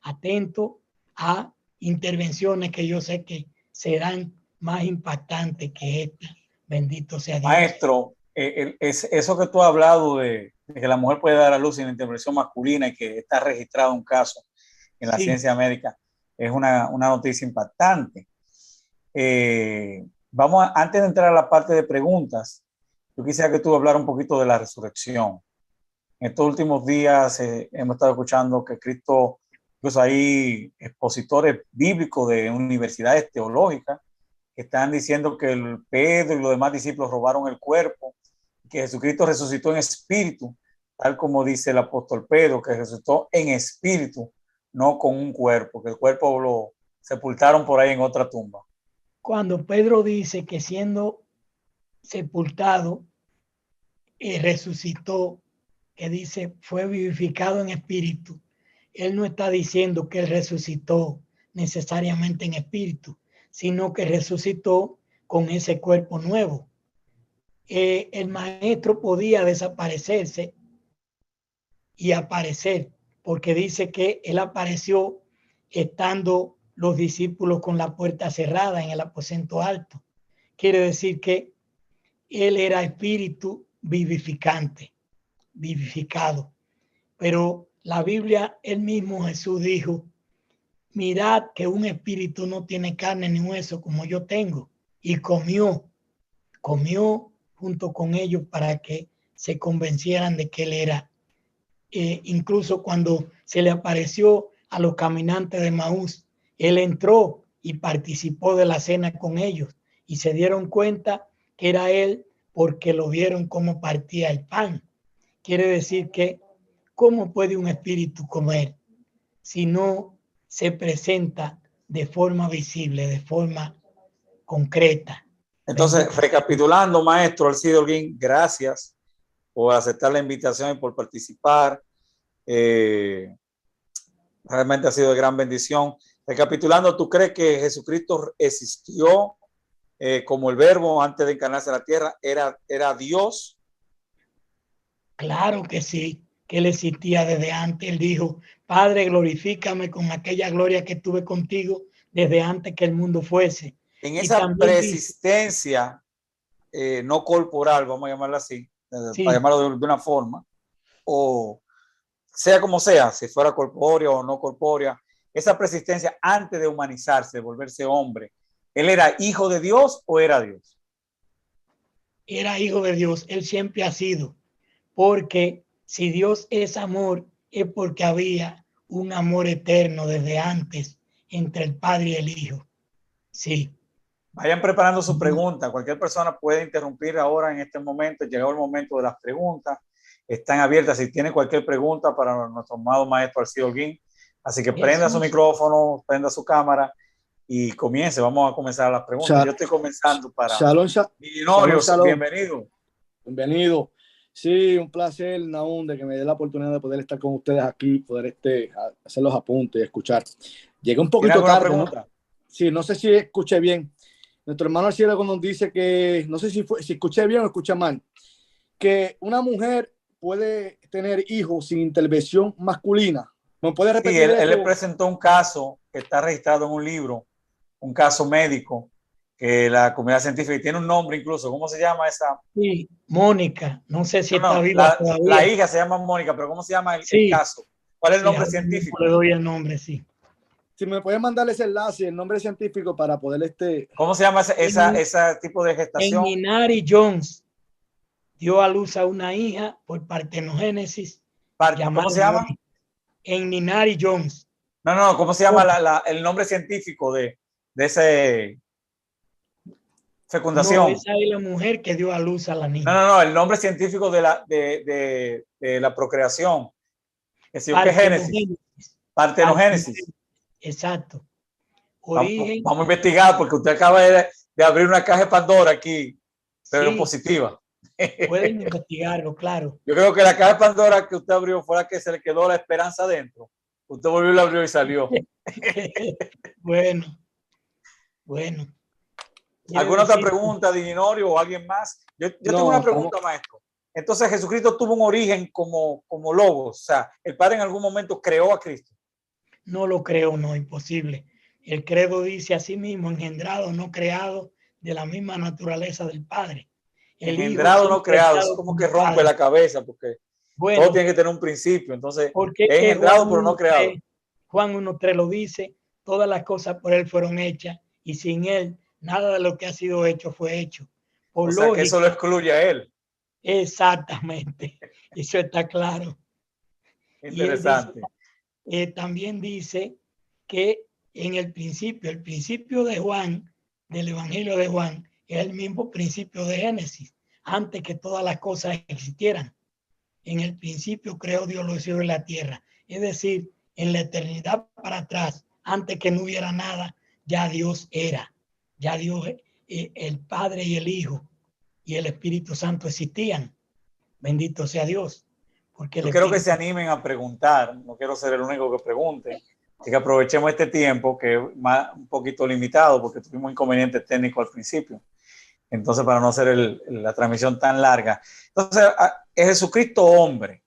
atentos a intervenciones que yo sé que serán más impactantes que esta. Bendito sea Dios. Maestro, eso que tú has hablado de que la mujer puede dar a luz sin intervención masculina y que está registrado un caso en la ciencia médica, es una noticia impactante. Antes de entrar a la parte de preguntas, yo quisiera que tú hablaras un poquito de la resurrección. En estos últimos días hemos estado escuchando que Cristo, pues hay expositores bíblicos de universidades teológicas que están diciendo que el Pedro y los demás discípulos robaron el cuerpo, que Jesucristo resucitó en espíritu, tal como dice el apóstol Pedro, que resucitó en espíritu, no con un cuerpo, que el cuerpo lo sepultaron por ahí en otra tumba. Cuando Pedro dice que siendo sepultado, resucitó, que dice fue vivificado en espíritu, él no está diciendo que él resucitó necesariamente en espíritu, sino que resucitó con ese cuerpo nuevo. El maestro podía desaparecerse y aparecer, porque dice que él apareció estando los discípulos con la puerta cerrada en el aposento alto. Quiere decir que él era espíritu vivificante, vivificado. Pero la Biblia, él mismo Jesús dijo, mirad que un espíritu no tiene carne ni hueso como yo tengo. Y comió junto con ellos para que se convencieran de que él era. Incluso cuando se le apareció a los caminantes de Maús, él entró y participó de la cena con ellos y se dieron cuenta que era él porque lo vieron cómo partía el pan. Quiere decir que ¿cómo puede un espíritu comer si no se presenta de forma visible, de forma concreta? Entonces, recapitulando, maestro Alcides Holguín, gracias por aceptar la invitación y por participar. Realmente ha sido de gran bendición. Recapitulando, ¿tú crees que Jesucristo existió como el verbo antes de encarnarse en la tierra? ¿Era Dios? Claro que sí, que él existía desde antes. Él dijo, Padre, glorifícame con aquella gloria que tuve contigo desde antes que el mundo fuese. En esa persistencia no corporal, vamos a llamarla así, sí, para llamarlo de una forma, o sea como sea, si fuera corpórea o no corpórea, esa persistencia antes de humanizarse, de volverse hombre, ¿él era hijo de Dios o era Dios? Era hijo de Dios, él siempre ha sido, porque si Dios es amor, es porque había un amor eterno desde antes entre el Padre y el Hijo. Sí. Vayan preparando su pregunta. Cualquier persona puede interrumpir ahora en este momento. Llegó el momento de las preguntas. Están abiertas. Si tiene cualquier pregunta para nuestro amado maestro Alcides Holguín. Así que prenda su micrófono, prenda su cámara y comience. Vamos a comenzar las preguntas. Yo estoy comenzando para... Shalom. Bienvenido. Bienvenido. Sí, un placer, Nahum, de que me dé la oportunidad de poder estar con ustedes aquí, poder hacer los apuntes y escuchar. Llegué un poquito tarde, ¿no? Sí, no sé si escuché bien. Nuestro hermano Alcides nos dice que, no sé si escuché bien o escuché mal, que una mujer puede tener hijos sin intervención masculina. ¿Me puede repetir eso? Sí, él le presentó un caso que está registrado en un libro, un caso médico, que la comunidad científica tiene un nombre incluso. ¿Cómo se llama esa? Sí, Mónica. No sé si está viva todavía. La hija se llama Mónica, pero ¿cómo se llama el caso? ¿Cuál es el nombre científico? Le doy el nombre, sí. Si me pueden mandar ese enlace, el nombre científico para poder ¿Cómo se llama ese tipo de gestación? Enninari Jones dio a luz a una hija por partenogénesis. ¿Cómo se llama? Enninari Jones. No, ¿cómo se llama el nombre científico de ese fecundación? No, esa es la mujer que dio a luz a la niña. No, el nombre científico de la procreación. ¿Qué Génesis? Partenogénesis. Exacto. Vamos a investigar porque usted acaba de abrir una caja de Pandora aquí, pero positiva. Pueden investigarlo, claro. Yo creo que la caja de Pandora que usted abrió fue la que se le quedó la esperanza dentro. Usted volvió, la abrió y salió. Bueno. ¿Alguna otra pregunta, Diginorio, o alguien más? Yo tengo una pregunta, maestro. Entonces, Jesucristo tuvo un origen como logos. O sea, el Padre en algún momento creó a Cristo. No lo creo, no, imposible. El credo dice a sí mismo, engendrado, no creado, de la misma naturaleza del Padre. engendrado, no creado. Es como que rompe la cabeza, porque bueno, todo tiene que tener un principio. Entonces, porque es engendrado, pero no creado. Juan 1:3 lo dice, todas las cosas por él fueron hechas y sin él nada de lo que ha sido hecho fue hecho. Por o sea, lógica, que eso lo excluye a él. Exactamente, eso está claro. Interesante. Y él dice, también dice que en el principio de Juan, del Evangelio de Juan, es el mismo principio de Génesis, antes que todas las cosas existieran. En el principio creó Dios los cielos y la tierra. Es decir, en la eternidad para atrás, antes que no hubiera nada, ya Dios era. Ya Dios, el Padre y el Hijo y el Espíritu Santo existían. Bendito sea Dios. Porque yo quiero que se animen a preguntar. No quiero ser el único que pregunte. Así que aprovechemos este tiempo, que es un poquito limitado, porque tuvimos inconvenientes técnicos al principio. Entonces, para no hacer la transmisión tan larga. Entonces, ¿es Jesucristo hombre?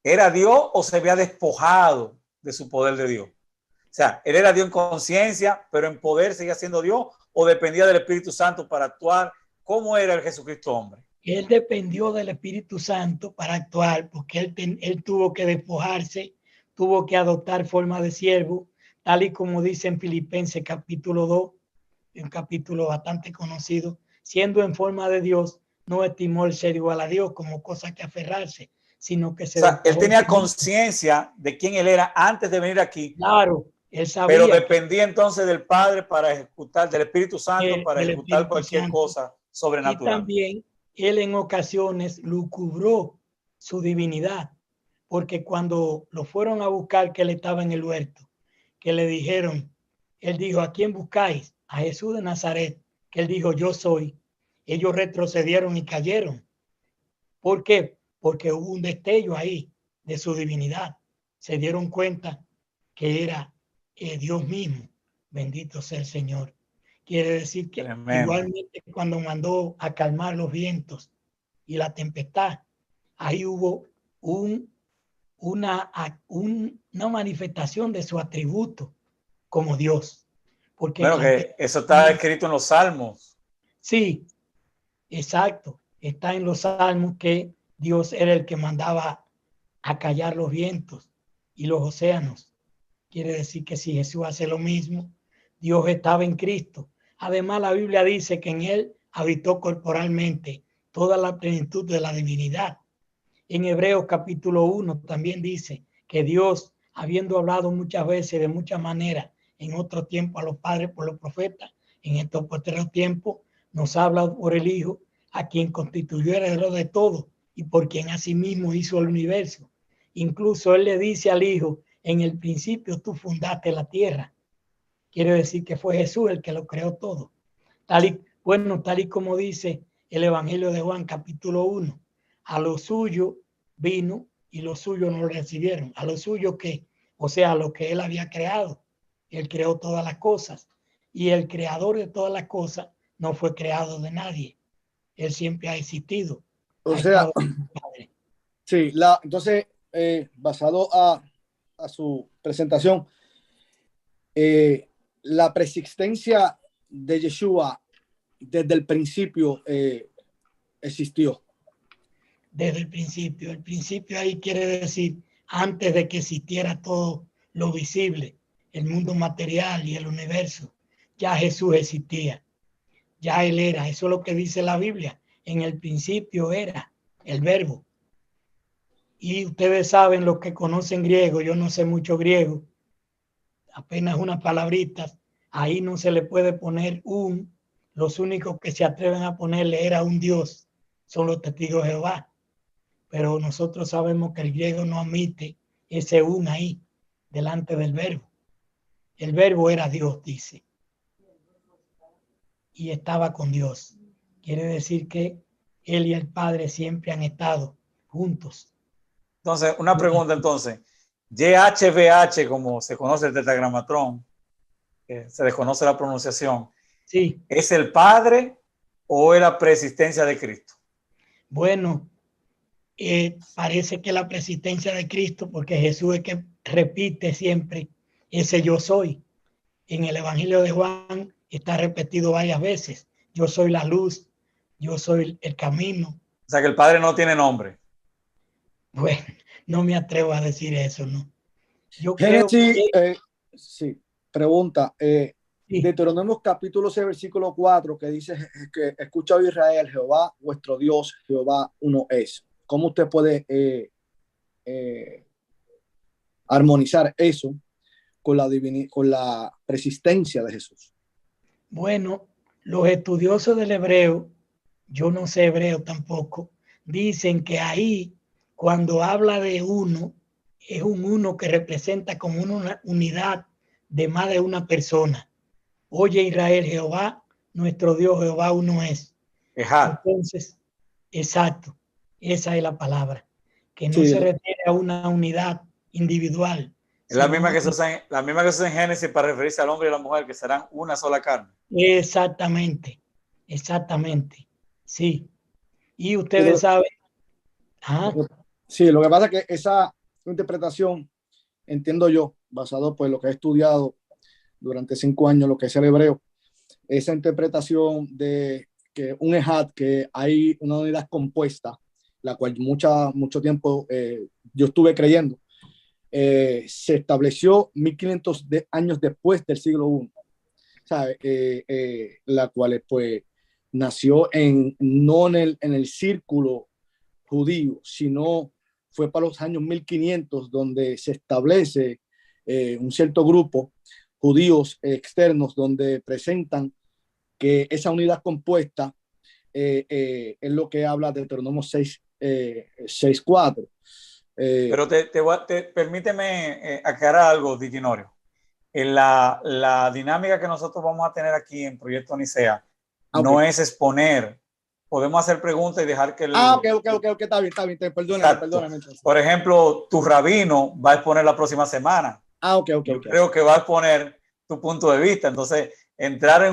¿Era Dios o se había despojado de su poder de Dios? O sea, él era Dios en conciencia, pero en poder seguía siendo Dios, o dependía del Espíritu Santo para actuar. ¿Cómo era el Jesucristo hombre? Él dependió del Espíritu Santo para actuar, porque él tuvo que despojarse, tuvo que adoptar forma de siervo, tal y como dice en Filipenses capítulo 2, un capítulo bastante conocido, siendo en forma de Dios, no estimó el ser igual a Dios como cosa que aferrarse, sino que se... O sea, él tenía conciencia de quién él era antes de venir aquí. Claro, él sabía. Pero dependía entonces del Padre para ejecutar, del Espíritu Santo para ejecutar cualquier cosa sobrenatural. Y también él en ocasiones lucubró su divinidad, porque cuando lo fueron a buscar, que él estaba en el huerto, que le dijeron, él dijo, ¿a quién buscáis? A Jesús de Nazaret, que él dijo, yo soy. Ellos retrocedieron y cayeron. ¿Por qué? Porque hubo un destello ahí de su divinidad. Se dieron cuenta que era Dios mismo. Bendito sea el Señor. Quiere decir que igualmente cuando mandó a calmar los vientos y la tempestad, ahí hubo una manifestación de su atributo como Dios. Porque bueno, que eso está escrito en los Salmos. Sí, exacto. Está en los Salmos que Dios era el que mandaba a callar los vientos y los océanos. Quiere decir que si Jesús hace lo mismo, Dios estaba en Cristo. Además, la Biblia dice que en él habitó corporalmente toda la plenitud de la divinidad. En Hebreos capítulo 1 también dice que Dios, habiendo hablado muchas veces de muchas maneras en otro tiempo a los padres por los profetas, en estos posteriores tiempos nos habla por el Hijo, a quien constituyó el heredero de todo y por quien asimismo hizo el universo. Incluso él le dice al Hijo, en el principio tú fundaste la tierra. Quiere decir que fue Jesús el que lo creó todo. Tal y como dice el Evangelio de Juan capítulo 1, a lo suyo vino y los suyos no lo recibieron. A lo suyo que, o sea, lo que él había creado. Él creó todas las cosas y el creador de todas las cosas no fue creado de nadie. Él siempre ha existido. O sea, sí, entonces, basado a su presentación, la preexistencia de Yeshua desde el principio existió. Desde el principio. El principio ahí quiere decir antes de que existiera todo lo visible, el mundo material y el universo. Ya Jesús existía. Ya él era. Eso es lo que dice la Biblia. En el principio era el verbo. Y ustedes saben, los que conocen griego, yo no sé mucho griego, apenas unas palabritas, ahí no se le puede poner los únicos que se atreven a ponerle era un Dios, son los testigos de Jehová. Pero nosotros sabemos que el griego no admite ese ahí, delante del verbo. El verbo era Dios, dice. Y estaba con Dios. Quiere decir que él y el Padre siempre han estado juntos. Entonces, una pregunta entonces. YHWH, como se conoce el tetragramatrón, que se desconoce la pronunciación, sí. ¿Es el Padre o es la preexistencia de Cristo? Bueno, parece que la preexistencia de Cristo, porque Jesús es que repite siempre ese yo soy. En el Evangelio de Juan está repetido varias veces. Yo soy la luz yo soy el camino. O sea que el Padre no tiene nombre. Bueno, no me atrevo a decir eso, ¿no? Yo creo Génesis, que sí, pregunta. sí. Deuteronomio capítulo 6, versículo 4, que dice que escucha, oh Israel, Jehová, vuestro Dios, Jehová uno es. ¿Cómo usted puede armonizar eso con con la persistencia de Jesús? Bueno, los estudiosos del hebreo, yo no sé hebreo tampoco, dicen que ahí, cuando habla de uno, es un uno que representa como una unidad de más de una persona. Oye Israel, Jehová, nuestro Dios, Jehová uno es. Ejad. Entonces, exacto, esa es la palabra, que no Sí, se refiere a una unidad individual, Es la sino misma que se usa en Génesis para referirse al hombre y a la mujer, que serán una sola carne. exactamente, exactamente, sí. Y sí, ustedes saben, ajá, sí, lo que pasa es que esa interpretación, entiendo yo, basado pues en lo que he estudiado durante 5 años, lo que es el hebreo, esa interpretación de que un ejad, que hay una unidad compuesta, la cual mucho tiempo yo estuve creyendo, se estableció 1500 años después del siglo I, ¿sabe? La cual pues nació no en el círculo judío, sino fue para los años 1500 donde se establece un cierto grupo judíos externos donde presentan que esa unidad compuesta es lo que habla de Deuteronomio 6:4. Pero permíteme aclarar algo, Diginorio. En la dinámica que nosotros vamos a tener aquí en Proyecto Nicea no es exponer. Podemos hacer preguntas y dejar que ok, está bien, perdóname. Por ejemplo, tu rabino va a exponer la próxima semana. Yo creo que va a exponer tu punto de vista. Entonces, entrar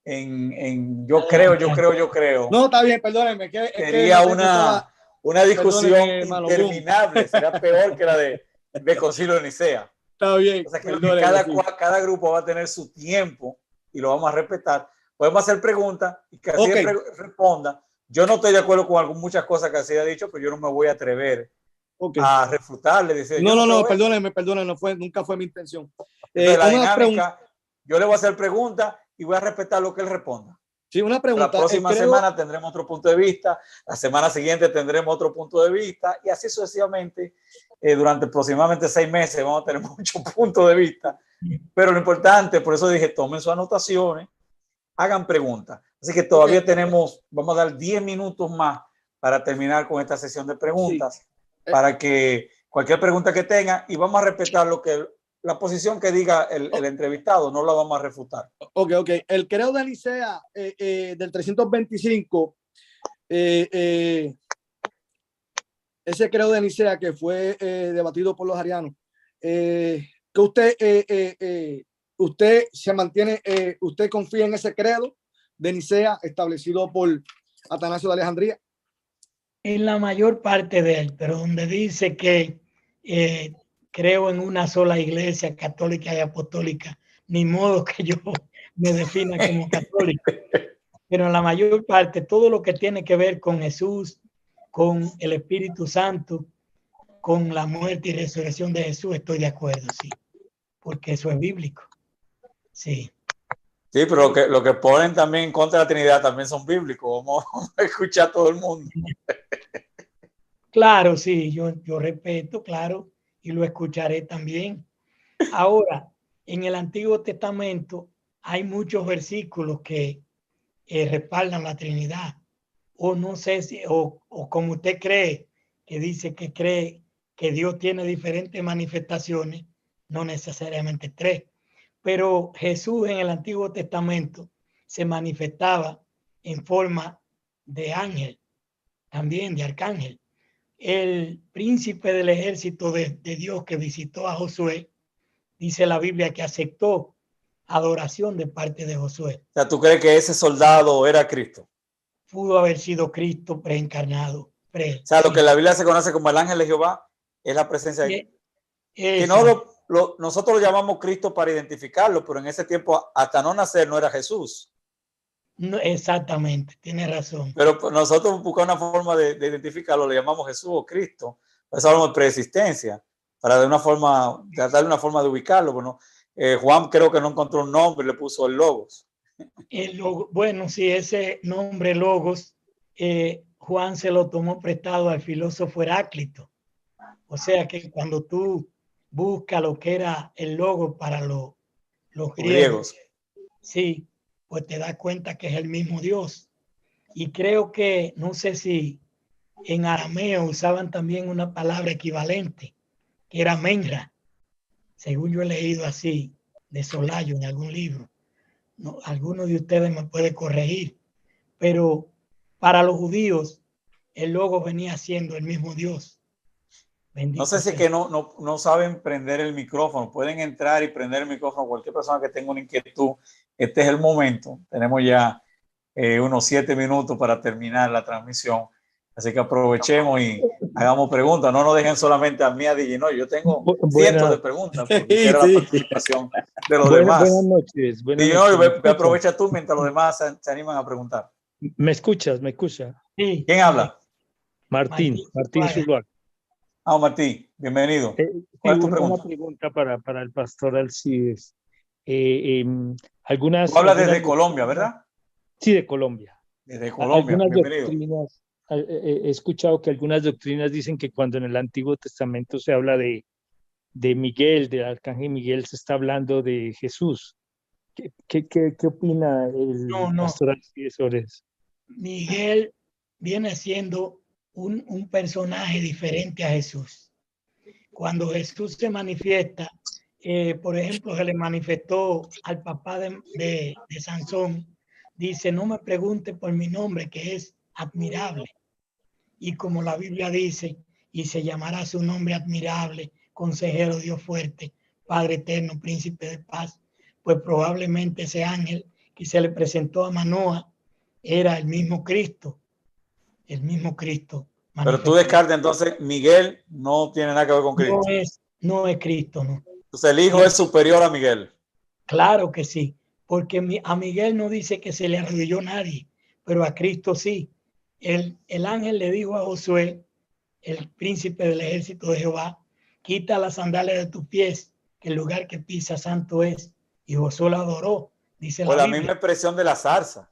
en yo creo. No, está bien, perdóname. Sería una discusión interminable. Será peor que la de Concilio de Nicea. Está bien. O sea, que cada grupo va a tener su tiempo y lo vamos a respetar. Podemos hacer preguntas y que así responda. Yo no estoy de acuerdo con muchas cosas que así ha dicho, pero yo no me voy a atrever a refutarle. Decir, no, perdóname, nunca fue mi intención. Entonces, la dinámica, yo le voy a hacer preguntas y voy a respetar lo que él responda. Sí, una pregunta. La próxima semana tendremos otro punto de vista, la semana siguiente tendremos otro punto de vista y así sucesivamente. Durante aproximadamente 6 meses vamos a tener muchos puntos de vista, pero lo importante, por eso dije, tomen sus anotaciones, hagan preguntas. Así que todavía vamos a dar 10 minutos más para terminar con esta sesión de preguntas, para que cualquier pregunta que tengan, y vamos a respetar la posición que diga el entrevistado, no la vamos a refutar. Ok. El credo de Nicea del 325, ese credo de Nicea que fue debatido por los arianos, que usted se mantiene, usted confía en ese credo de Nicea establecido por Atanasio de Alejandría. En la mayor parte de él, pero donde dice que creo en una sola iglesia católica y apostólica, ni modo que yo me defina como católico, pero en la mayor parte todo lo que tiene que ver con Jesús, con el Espíritu Santo, con la muerte y resurrección de Jesús, estoy de acuerdo, sí, porque eso es bíblico, sí. Sí, pero lo que ponen también en contra de la Trinidad también son bíblicos. Vamos a escuchar a todo el mundo. Claro, sí, yo respeto, claro, y lo escucharé también. Ahora, en el Antiguo Testamento hay muchos versículos que respaldan la Trinidad. O no sé si, o como usted cree, que dice que cree que Dios tiene diferentes manifestaciones, no necesariamente 3. Pero Jesús en el Antiguo Testamento se manifestaba en forma de ángel, también de arcángel. El príncipe del ejército de Dios que visitó a Josué, dice la Biblia que aceptó adoración de parte de Josué. O sea, ¿tú crees que ese soldado era Cristo? Pudo haber sido Cristo preencarnado. O sea, lo que la Biblia se conoce como el ángel de Jehová es la presencia de que nosotros lo llamamos Cristo para identificarlo, pero en ese tiempo, hasta no nacer, no era Jesús. No, exactamente, tiene razón. Pero pues, nosotros buscamos una forma de identificarlo, le llamamos Jesús o Cristo. Pues hablamos de preexistencia, para darle una forma de ubicarlo. Bueno, Juan creo que no encontró un nombre, le puso el Logos. Bueno, sí, ese nombre Logos, Juan se lo tomó prestado al filósofo Heráclito. O sea que cuando tú buscas lo que era el logo para los griegos, sí, pues te das cuenta que es el mismo Dios. Y creo que, no sé si en arameo usaban también una palabra equivalente, que era menra, según yo he leído así, de solayo en algún libro. No, alguno de ustedes me puede corregir, pero para los judíos el logo venía siendo el mismo Dios. Bendito no sé si es que no saben prender el micrófono. Pueden entrar y prender el micrófono. Cualquier persona que tenga una inquietud, este es el momento. Tenemos ya unos 7 minutos para terminar la transmisión. Así que aprovechemos y hagamos preguntas. No nos dejen solamente a mí, a DJ. No, yo tengo cientos de preguntas porque quiero la participación de los demás. Buenas noches. Buenas noches. Aprovecha tú mientras los demás se animan a preguntar. ¿Me escuchas? ¿Me escucha? Sí. ¿Quién habla? Martín Zuluaga. Martín, bienvenido. ¿Cuál es tu pregunta? Una pregunta para el pastor Alcides. Tú hablas desde Colombia, ¿verdad? Sí, de Colombia. Desde Colombia, bienvenido. He escuchado que algunas doctrinas dicen que cuando en el Antiguo Testamento se habla de Miguel, del arcángel Miguel, se está hablando de Jesús. ¿Qué opina el pastor Alcides sobre eso? Miguel viene siendo un personaje diferente a Jesús. Cuando Jesús se manifiesta, por ejemplo, se le manifestó al papá de Sansón, dice, no me pregunte por mi nombre, que es admirable. Y como la Biblia dice, y se llamará su nombre admirable, consejero, Dios fuerte, Padre eterno, príncipe de paz, pues probablemente ese ángel que se le presentó a Manoa era el mismo Cristo. El mismo Cristo. Pero tú descartas, entonces Miguel no tiene nada que ver con Cristo. No es Cristo, no. Entonces el hijo es superior a Miguel. Claro que sí, porque a Miguel no dice que se le arrodilló nadie, pero a Cristo sí. El ángel le dijo a Josué, el príncipe del ejército de Jehová, quita las sandalias de tus pies, que el lugar que pisa santo es. Y Josué lo adoró, dice la Biblia. La misma expresión de la zarza.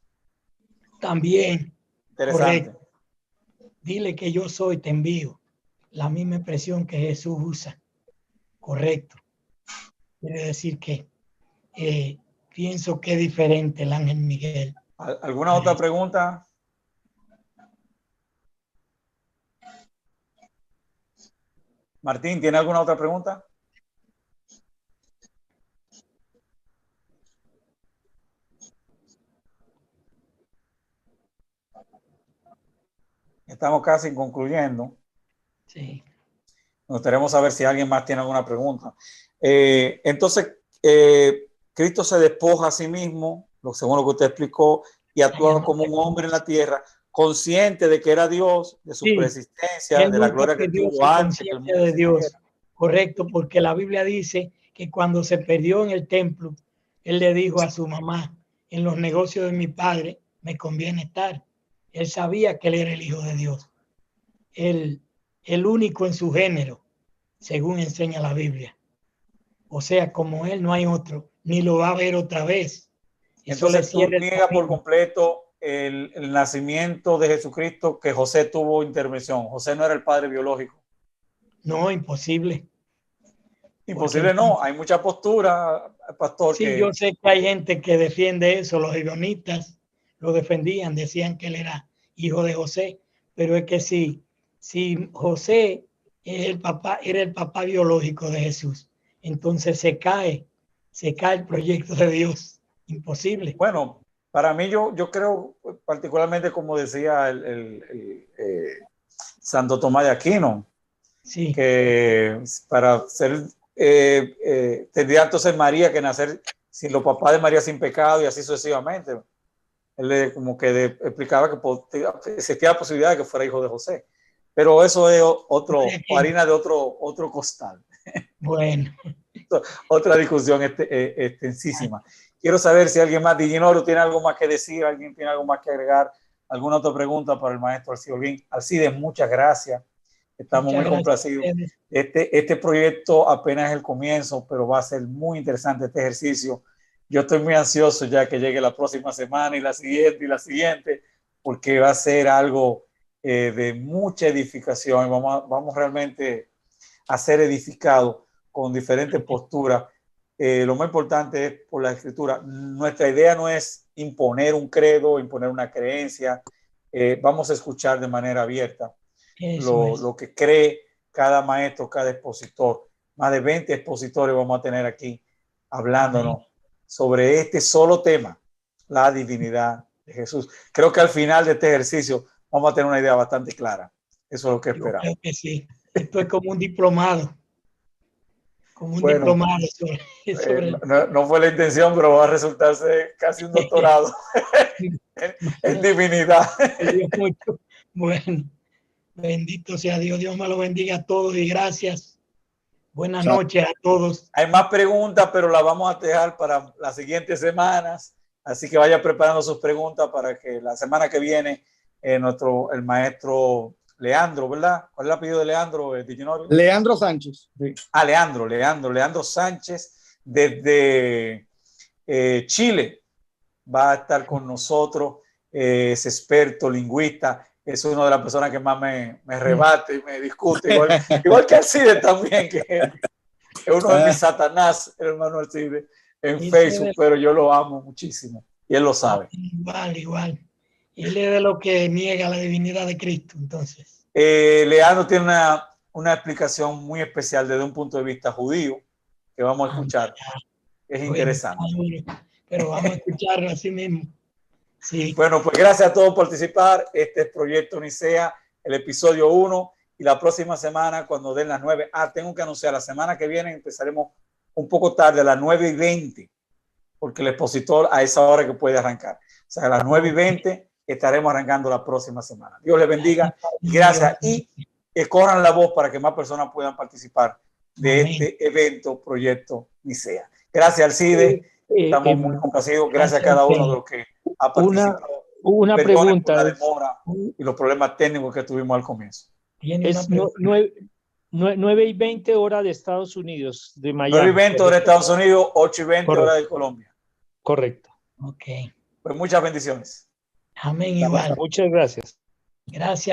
También. Interesante. Correcto. Dile que yo soy, te envío. La misma expresión que Jesús usa. Correcto. Quiere decir que pienso que es diferente el ángel Miguel. ¿Alguna otra pregunta? Martín, ¿tiene alguna otra pregunta? Estamos casi concluyendo. Sí. Nos queremos saber si alguien más tiene alguna pregunta. Entonces, Cristo se despoja a sí mismo, según lo que usted explicó, y actúa como un hombre en la tierra, consciente de que era Dios, de su persistencia, de la gloria que tuvo antes. De Dios. Correcto, porque la Biblia dice que cuando se perdió en el templo, él le dijo a su mamá, en los negocios de mi padre me conviene estar. Él sabía que él era el Hijo de Dios. El único en su género, según enseña la Biblia. O sea, como él no hay otro, ni lo va a ver otra vez. Entonces tú niegas por completo el nacimiento de Jesucristo, que José tuvo intervención. José no era el padre biológico. No, imposible. Imposible no, hay mucha postura, pastor. Sí, yo sé que hay gente que defiende eso, los gibeonitas lo defendían, decían que él era hijo de José, pero es que si José es el papá, era el papá biológico de Jesús, entonces se cae el proyecto de Dios. Imposible. Bueno, para mí yo creo, particularmente como decía Santo Tomás de Aquino, sí, que para ser tendría entonces María que nacer sin los papás de María sin pecado y así sucesivamente. Él como que explicaba que existía la posibilidad de que fuera hijo de José, pero eso es harina de otro costal. Bueno. Otra discusión extensísima. quiero saber si alguien más, Diginoro, tiene algo más que decir, alguien tiene algo más que agregar, alguna otra pregunta para el maestro Alcides Holguín. Alcides, muchas gracias. Estamos muy complacidos. Este proyecto apenas es el comienzo, pero va a ser muy interesante este ejercicio. Yo estoy muy ansioso ya que llegue la próxima semana y la siguiente, porque va a ser algo de mucha edificación. Vamos realmente a ser edificados con diferentes posturas. Lo más importante es por la escritura. Nuestra idea no es imponer un credo, imponer una creencia. Vamos a escuchar de manera abierta lo que cree cada maestro, cada expositor. Más de 20 expositores vamos a tener aquí hablándonos sobre este solo tema, la divinidad de Jesús. Creo que al final de este ejercicio vamos a tener una idea bastante clara. Eso es lo que esperamos. Creo que sí. Esto es como un diplomado. Como un diplomado sobre no fue la intención, pero va a resultarse casi un doctorado en divinidad. Bueno, bendito sea Dios. Dios me lo bendiga a todos y gracias. Buenas noches a todos. Hay más preguntas, pero las vamos a dejar para las siguientes semanas. Así que vaya preparando sus preguntas para que la semana que viene el maestro Leandro, ¿verdad? ¿Cuál es el apellido de Leandro? Leandro Sánchez. Sí. Leandro Sánchez desde Chile va a estar con nosotros. Es experto lingüista, es una de las personas que más me rebate y me discute, igual que Alcides también, que es uno de mis satanás, el hermano Alcides, en Facebook, pero yo lo amo muchísimo y él lo sabe. Igual. Él es de lo que niega la divinidad de Cristo, entonces. Leandro tiene una explicación muy especial desde un punto de vista judío que vamos a escuchar. Es interesante. Pero vamos a escucharlo así mismo. Sí. Bueno, pues gracias a todos por participar. Este es Proyecto Nicea, el episodio 1. Y la próxima semana, cuando den las 9. Tengo que anunciar, la semana que viene empezaremos un poco tarde, a las 9:20, porque el expositor a esa hora que puede arrancar. O sea, a las 9:20 estaremos arrancando la próxima semana. Dios les bendiga y gracias. Y corran la voz para que más personas puedan participar de este evento, Proyecto Nicea. Gracias, Alcides. Estamos muy complacidos. Gracias a cada uno de los que ha participado. Una pregunta. Por la demora y los problemas técnicos que tuvimos al comienzo. Es 9:20 hora de Estados Unidos, de Miami. 9:20 hora de Estados Unidos, 8:20 hora de Colombia. Correcto. Ok. Pues muchas bendiciones. Amén, igual. Muchas gracias. Gracias.